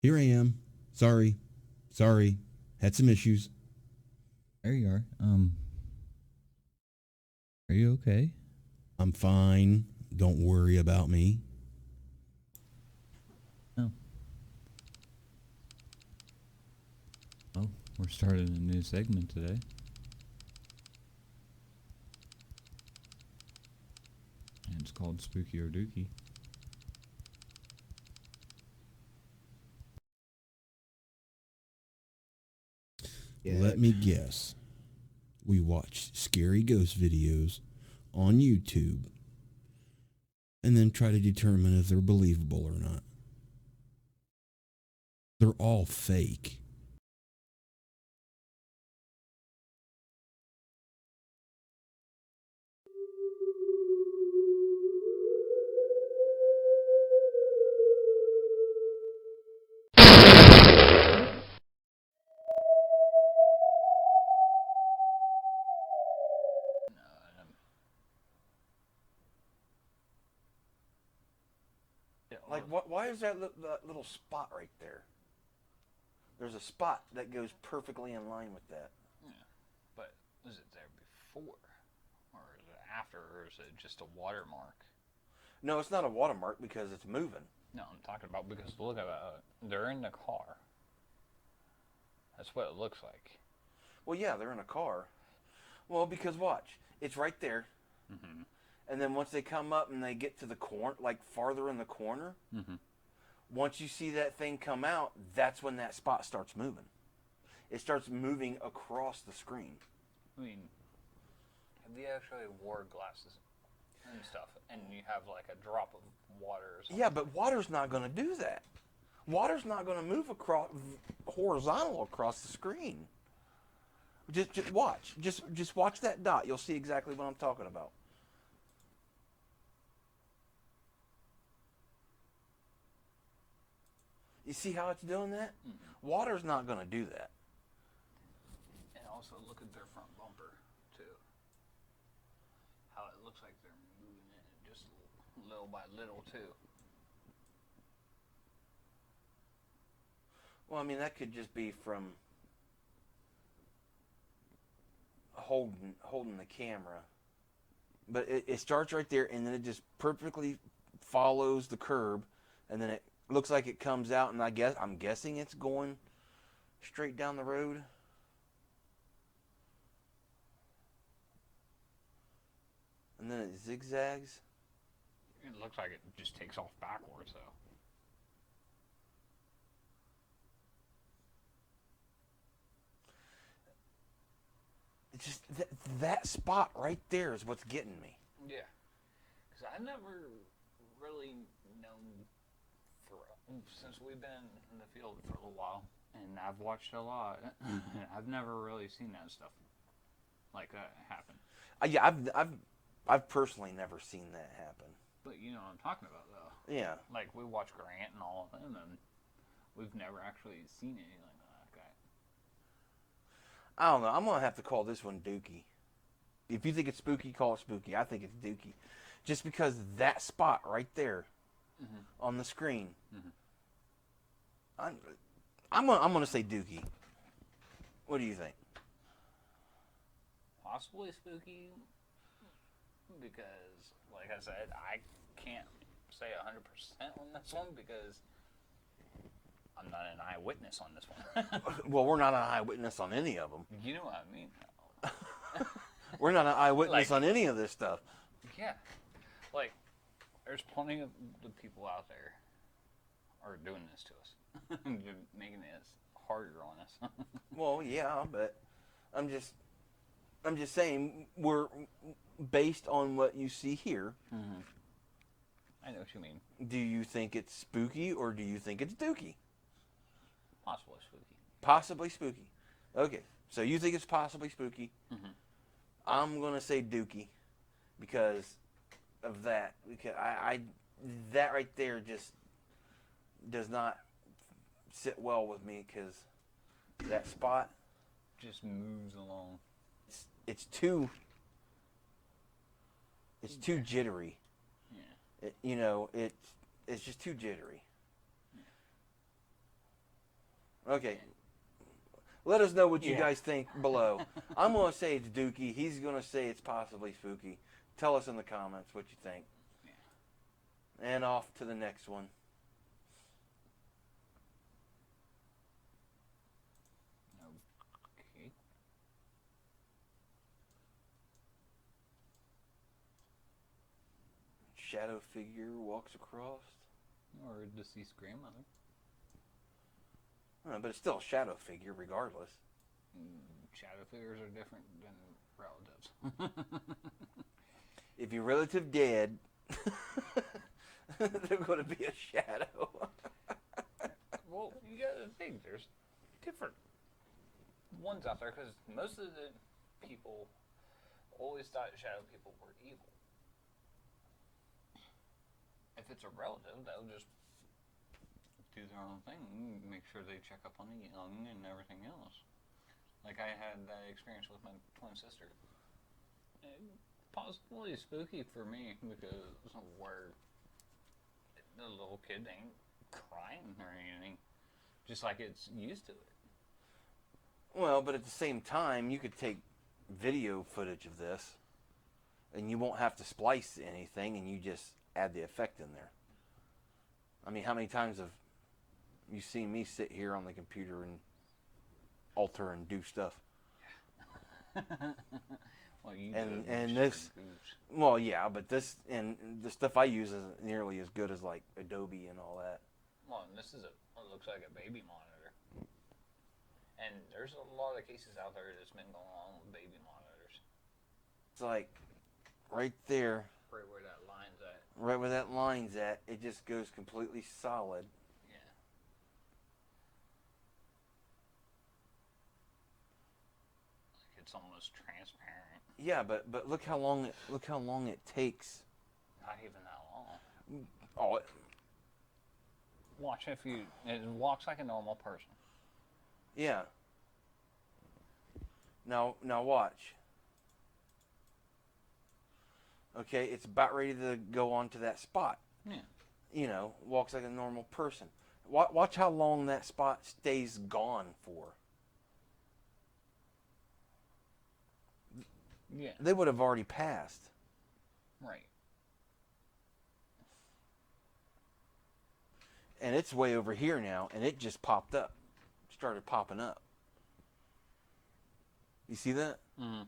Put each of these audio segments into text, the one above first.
Here I am. Sorry. Had some issues. There you are. Are you okay? I'm fine. Don't worry about me. Oh. Well, we're starting a new segment today. And it's called Spooky or Dookie. Let me guess. We watch scary ghost videos on YouTube and then try to determine if they're believable or not. They're all fake. Like, why is that little spot right there? There's a spot that goes perfectly in line with that. Yeah, but is it there before, or is it after, or is it just a watermark? No, it's not a watermark because it's moving. No, I'm talking about because look at that. They're in the car. That's what it looks like. Well, yeah, they're in a car. Well, because watch, it's right there. Mm-hmm. And then once they come up and they get to the corner, like farther in the corner, Mm-hmm. once you see that thing come out, that's when that spot starts moving. It starts moving across the screen. I mean, have you actually wore glasses and stuff, and you have like a drop of water or something? Yeah, but water's not going to do that. Water's not going to move across horizontal across the screen. Just watch. Just watch that dot. You'll see exactly what I'm talking about. You see how it's doing that? Mm-hmm. Water's not going to do that. And also look at their front bumper too. How it looks like they're moving it just little by little too. Well, I mean, that could just be from holding the camera. But it starts right there, and then it just perfectly follows the curb, and then it looks like it comes out, and I'm guessing it's going straight down the road. And then it zigzags. It looks like it just takes off backwards though. It's just that spot right there is what's getting me. Yeah, because I never really known for since we've been in the field for a little while, and I've watched a lot. I've never really seen that stuff like that happen. Yeah, I've personally never seen that happen. But you know what I'm talking about, though. Yeah. Like we watch Grant and all of them, and we've never actually seen anything like that. I don't know. I'm gonna have to call this one Dookie. If you think it's spooky, call it spooky. I think it's Dookie, just because that spot right there Mm-hmm. on the screen. Mm-hmm. I'm gonna say Dookie. What do you think? Possibly spooky, because, like I said, I can't say 100% on this one because I'm not an eyewitness on this one. Well, we're not an eyewitness on any of them. You know what I mean? We're not an eyewitness Like- on any of this stuff. Yeah. Like, there's plenty of the people out there are doing this to us. They're making it harder on us. Well, yeah, but I'm just saying we're based on what you see here. Mm-hmm. I know what you mean. Do you think it's spooky or do you think it's Dookie? Possibly spooky. Possibly spooky. Okay, so you think it's possibly spooky. Mm-hmm. I'm gonna say Dookie because of that. Because I that right there just does not sit well with me because that spot Just moves along. it's too jittery. Yeah. It's just too jittery. Okay. Let us know what you Yeah. guys think below. I'm going to say it's Dookie. He's going to say it's possibly Spooky. Tell us in the comments what you think. Yeah. And off to the next one. Okay. Shadow figure walks across. Or a deceased grandmother. But it's still a shadow figure regardless. Shadow figures are different than relatives. If your relative dead, they're going to be a shadow. Well, you gotta think, there's different ones out there because most of the people always thought shadow people were evil. If it's a relative, they'll just do their own thing, make sure they check up on the young and everything else. Like I had that experience with my twin sister. Possibly spooky for me because where the little kid ain't crying or anything, just like it's used to it. Well, but at the same time, you could take video footage of this and you won't have to splice anything and you just add the effect in there. I mean, how many times have you seen me sit here on the computer and alter and do stuff? Well, you and this, well, yeah, but this and the stuff I use isn't nearly as good as like Adobe and all that. Well, and this is what looks like a baby monitor, and there's a lot of cases out there that's been going on with baby monitors. It's like right there, Right where that line's at. right where that line's at, it just goes completely solid. Yeah. Like it's almost transparent. Yeah, but look how long it takes. Not even that long. Oh, Watch if you. It walks like a normal person. yeah. Now watch. Okay, it's about ready to go onto that spot. Yeah. You know, walks like a normal person. Watch how long that spot stays gone for. Yeah. They would have already passed. Right. And it's way over here now, and it just popped up. Started popping up. You see that? Mm-hmm.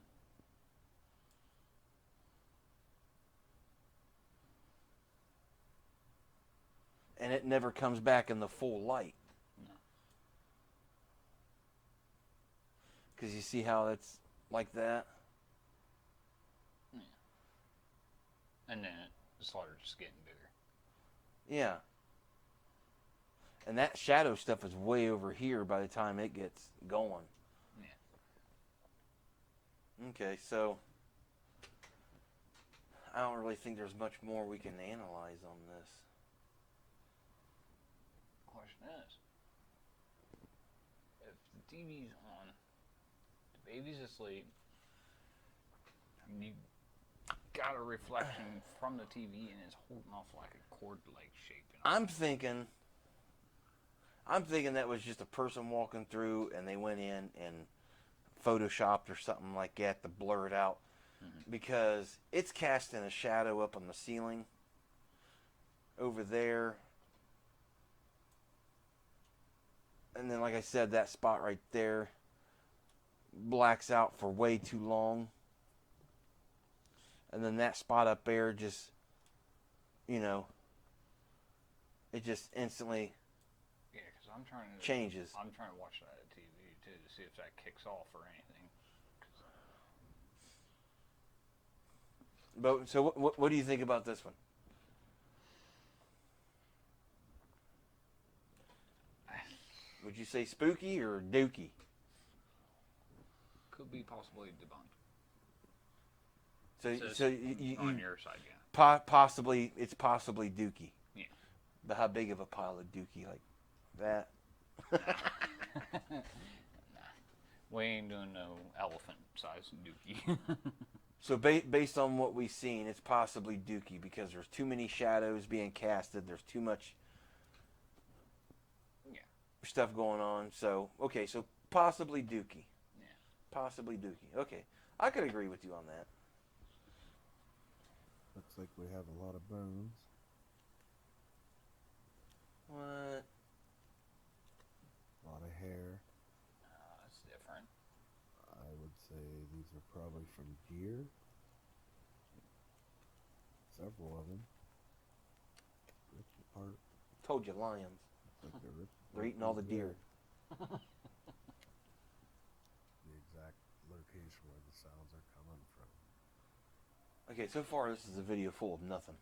And it never comes back in the full light. No. Because you see how it's like that? Yeah. And then it started just getting bigger. Yeah. And that shadow stuff is way over here by the time it gets going. Yeah. Okay, so I don't really think there's much more we can analyze on this. Question is, if the TV's on, the baby's asleep, and you got a reflection from the TV and it's holding off like a cord-like shape. I'm thinking that was just a person walking through and they went in and photoshopped or something like that to blur it out. Mm-hmm. Because it's casting a shadow up on the ceiling over there. And then, like I said, that spot right there blacks out for way too long. And then that spot up there just, you know, it just instantly I'm trying to changes. I'm trying to watch that at TV too to see if that kicks off or anything. But so, what do you think about this one? Would you say spooky or dookie? Could be possibly debunked. So you on your side, yeah. Possibly it's possibly dookie. Yeah. But how big of a pile of dookie like that? Nah. We ain't doing no elephant-sized dookie. So based on what we've seen, it's possibly dookie because there's too many shadows being casted. There's too much. Yeah. stuff going on. So okay, so possibly Dookie. Yeah. Possibly Dookie. Okay, I could agree with you on that. Looks like we have a lot of bones. What? A lot of hair. It's different. I would say these are probably from deer. Several of them. Ripped apart. Told you, lions. Looks like They're eating all the deer. The exact location where the sounds are coming from. Okay, so far this is a video full of nothing.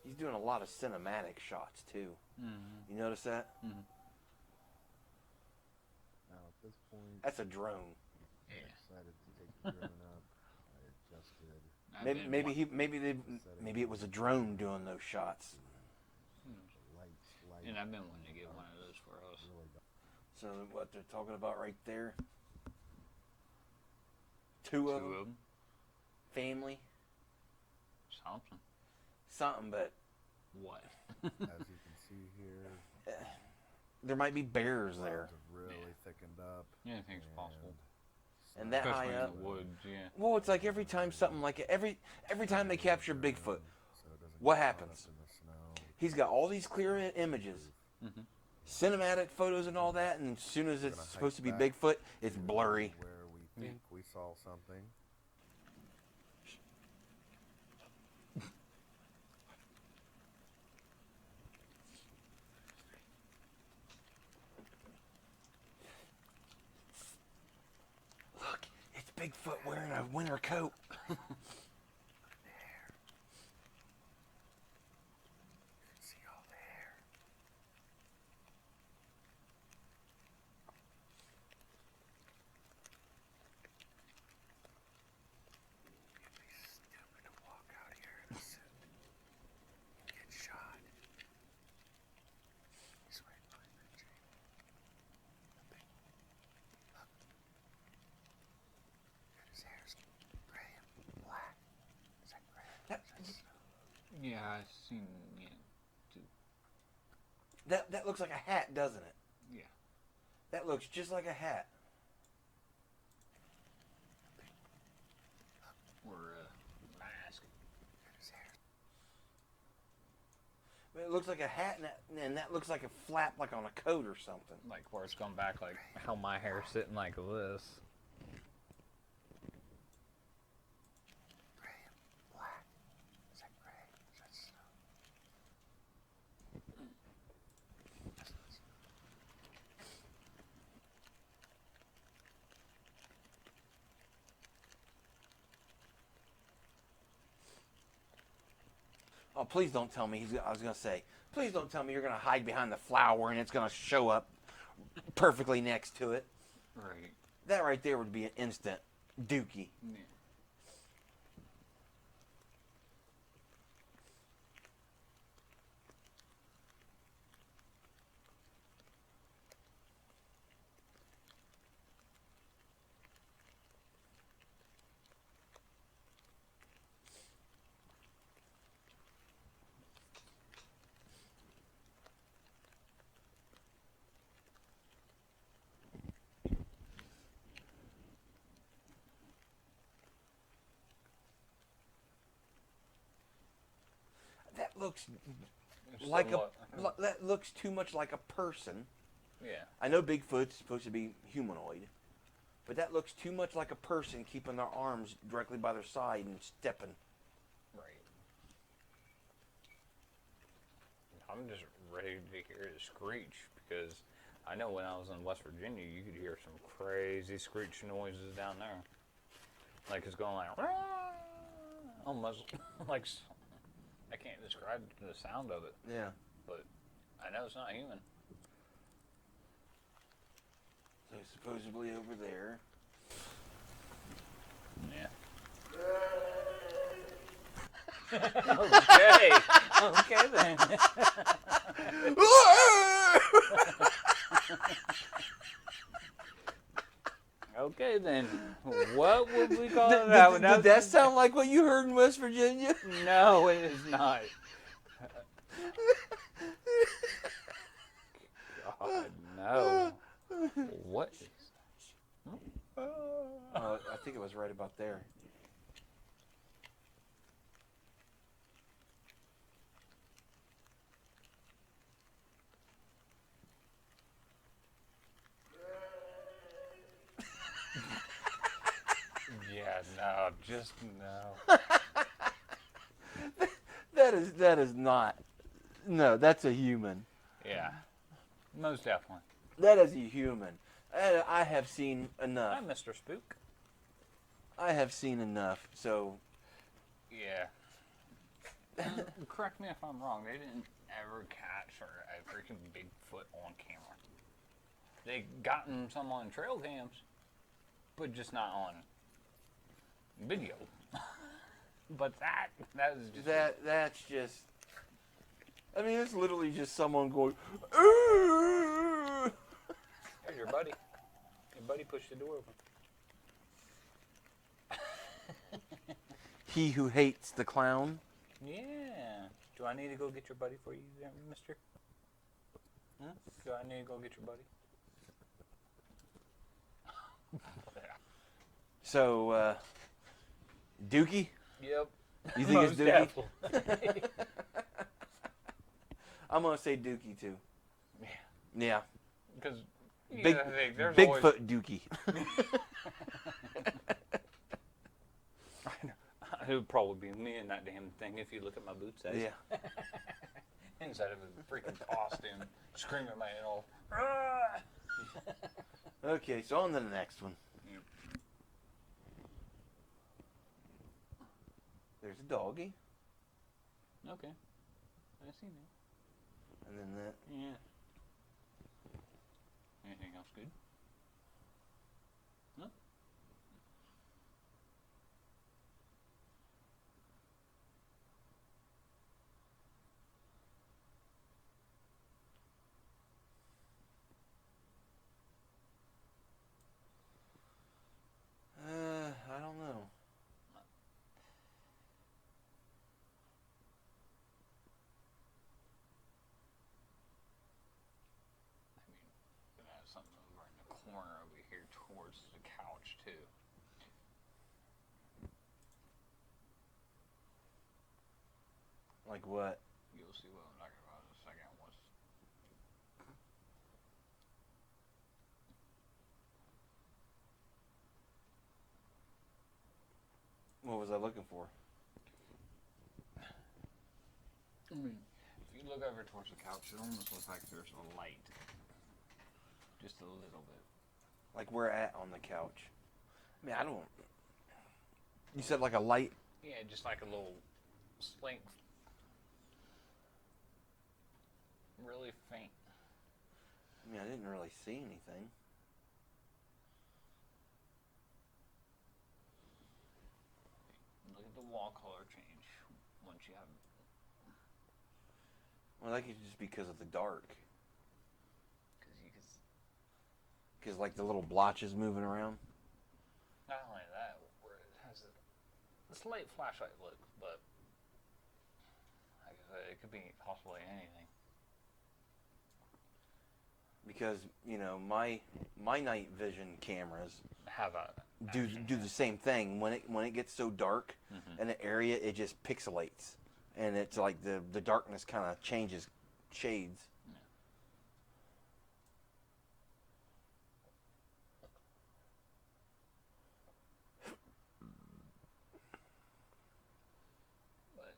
He's doing a lot of cinematic shots too. Mm-hmm. You notice that? Mm-hmm. Now at this point, That's a drone. I decided to take the drone up. I adjusted. Maybe it was a drone doing those shots. The light. And I've been wanting to get one of those for us. Really got So what they're talking about right there? Two of them. Family. Something, but What? as you can see here, there might be bears there. clouds have really thickened up. Anything's possible. And that Especially high in up. the woods, yeah. Well, it's like every time something like it, every time they capture Bigfoot, So it doesn't what get caught happens? up in the snow. he's got all these clear images, Mm-hmm. cinematic photos and all that, and as soon as We're it's gonna supposed to be hike back Bigfoot, it's to blurry. Where we think we saw something. Look, it's Bigfoot wearing a winter coat. See all the hair. It'd be stupid to walk out here in a suit and get shot. He's right behind that tree. Look. And his hair's gray and black. Is that gray? Yeah, I've seen, too. That looks like a hat, doesn't it? Yeah. That looks just like a hat. Or mask. His hair. But it looks like a hat, and that looks like a flap, like on a coat or something. Like where it's going back, like how my hair's sitting like this. Gray and black. Is that gray? Is that snow? Oh, please don't tell me I was gonna say, please don't tell me you're gonna hide behind the flower and it's gonna show up perfectly next to it. Right. That right there would be an instant Dookie. Yeah. That looks There's like still that looks too much like a person. Yeah. I know Bigfoot's supposed to be humanoid, but that looks too much like a person keeping their arms directly by their side and stepping. Right. I'm just ready to hear the screech because I know when I was in West Virginia, you could hear some crazy screech noises down there. Like it's going like, almost like, I can't describe the sound of it, Yeah. but I know it's not human. So supposedly over there. Yeah. Okay. Okay then. Okay then. What would we call it? Did that sound like what you heard in West Virginia? No, it is not. God, no. What is I think it was right about there. Yeah, no, just no. That is not. No, that's a human. Yeah, most definitely. That is a human. I have seen enough. Hi, Mr. Spook. I have seen enough. So Yeah. Correct me if I'm wrong. They didn't ever catch a freaking Bigfoot on camera. They gotten some on trail cams, but just not on video. But that is just that's just. I mean, it's literally just someone going. "Arr!" Here's your buddy. Your buddy pushed the door open. He who hates the clown. Yeah. Do I need to go get your buddy for you, mister? Huh? Do I need to go get your buddy? So, Dookie. Yep. You think it's Dookie? Definitely. I'm gonna say Dookie too. Yeah. Yeah. Because Big there's Bigfoot always, Dookie. it would probably be me in that damn thing if you look at my boot size. Yeah. Inside of a freaking costume, screaming my head off. Okay, so on to the next one. Yep. There's a doggy, Okay. I see that. and then that. Yeah. Anything else good? No? I don't know. I mean, there's something over in the corner over here towards the couch too. Like what? You'll see what I'm talking about in a second. What was I looking for? I mean, if you look over towards the couch, it almost looks like there's a light. Just a little bit. Like where at on the couch? I mean, I don't. You said like a light. Yeah, just like a little slink. Really faint. I mean, I didn't really see anything. Look at the wall color change once you have. Well, that could just be because of the dark. Because you can. Because like the little blotches moving around. Not only that, where it has a slight flashlight look, but like I said, it could be possibly anything. Because my night vision cameras Have a do the same thing. When it gets so dark in an area, it just pixelates, and it's like the darkness kind of changes shades. But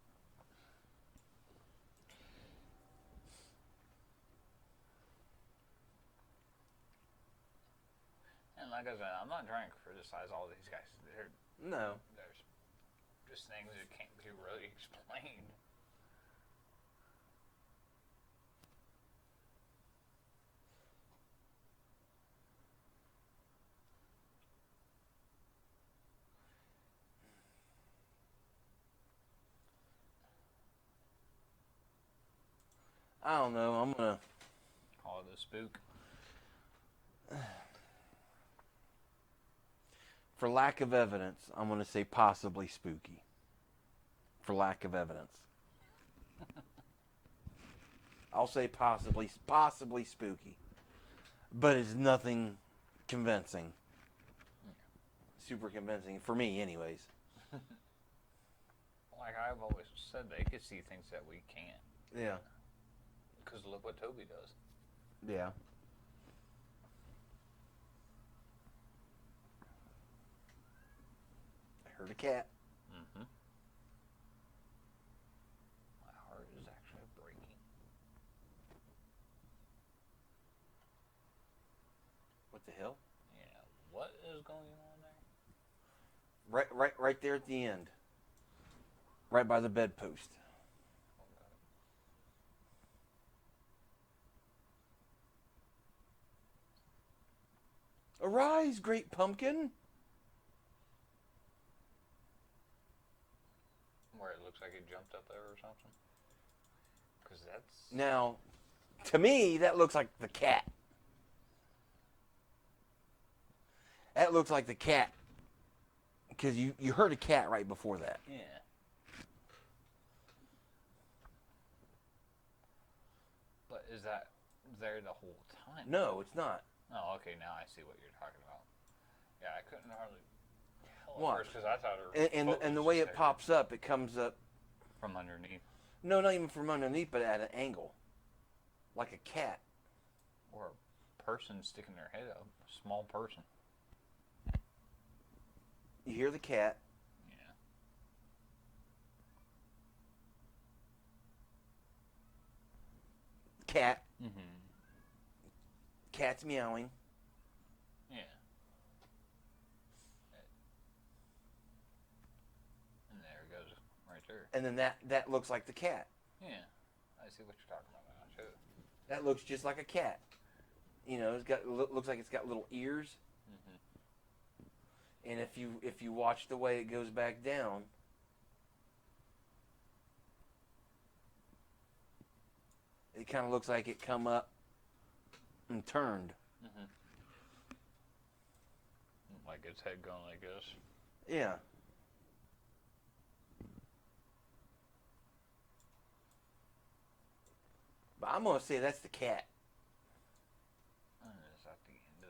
and like I said, I'm not trying to criticize all these guys. No. There's just things that can't be really explained. I don't know. I'm gonna. Call it a spook. For lack of evidence, I'm gonna say possibly spooky. For lack of evidence. I'll say possibly spooky, but it's nothing convincing. Super convincing for me, anyways. Like I've always said, they could see things that we can't. Yeah. Because look what Toby does. Yeah. I heard a cat. Mm-hmm. My heart is actually breaking. What the hell? Yeah, what is going on there? Right there at the end. Right by the bedpost. Arise, great pumpkin. Where it looks like it jumped up there or something. Because that's... Now, to me, that looks like the cat. That looks like the cat. Because you heard a cat right before that. Yeah. But is that there the whole time? No, it's not. Oh, okay, now I see what you're talking about. Yeah, I couldn't hardly tell at What? first because I thought it was And the way it pops up, it comes up. from underneath. No, not even from underneath, but at an angle. Like a cat. Or a person sticking their head up. A small person. You hear the cat. Yeah. Cat. Mm-hmm. Cat's meowing. Yeah. And there it goes, right there. And then that looks like the cat. Yeah. I see what you're talking about now, too. That looks just like a cat. You know, looks like it's got little ears. Mm-hmm. And if you watch the way it goes back down, it kind of looks like it come up and turned. Mm-hmm. Like its head going like this. Yeah. But I'm gonna say that's the cat. Is that the end of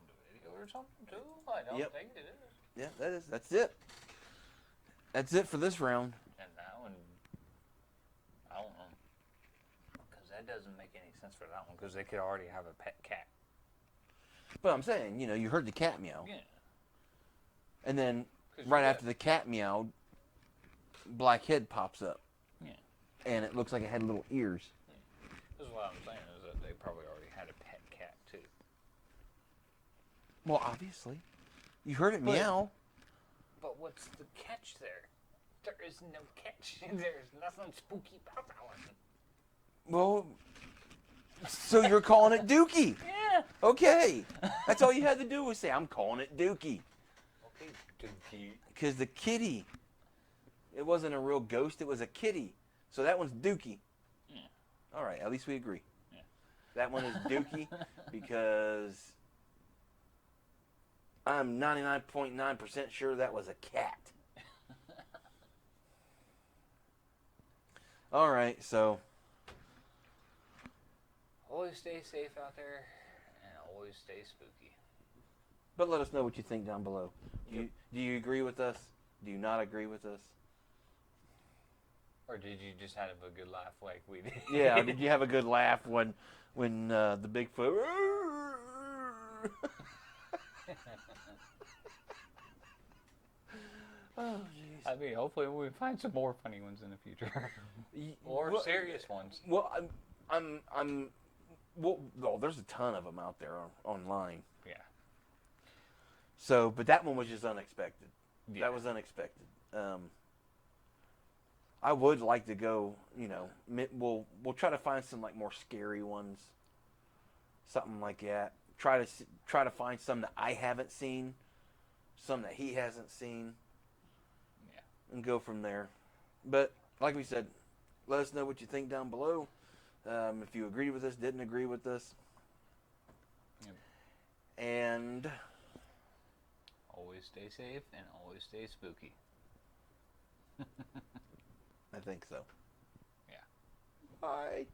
the video or something too? I don't Yep. think it is. Yeah, that's it. That's it for this round. And that one, I don't know. Because that doesn't make any sense for that one. Because they could already have a pet cat. But I'm saying, you heard the cat meow. Yeah. And then 'Cause right you after the cat meowed, black head pops up. Yeah. And it looks like it had little ears. This is what I'm saying is that they probably already had a pet cat too. Well, obviously. You heard it But- meow. But what's the catch there? There is no catch. There's nothing spooky about that one. Well, so you're calling it Dookie. Yeah. Okay. That's all you had to do was say, I'm calling it Dookie. Okay, Dookie. Because the kitty, it wasn't a real ghost, it was a kitty. So that one's Dookie. Yeah. All right, at least we agree. Yeah. That one is Dookie because I'm 99.9% sure that was a cat. All right, so Always stay safe out there, and always stay spooky. but let us know what you think down below. Do you agree with us? Do you not agree with us? Or did you just have a good laugh like we did? Yeah, did you have a good laugh when the Bigfoot? Oh, jeez. I mean, hopefully we find some more funny ones in the future, or Well, serious ones. Well, well, there's a ton of them out there online. Yeah. So, but that one was just unexpected. Yeah. That was unexpected. I would like to go. We'll try to find some like more scary ones, something like that. Try to find some that I haven't seen, some that he hasn't seen, Yeah. and go from there. But like we said, let us know what you think down below. If you agreed with us, didn't agree with us, Yep. and Always stay safe and always stay spooky. I think so. Yeah. Bye.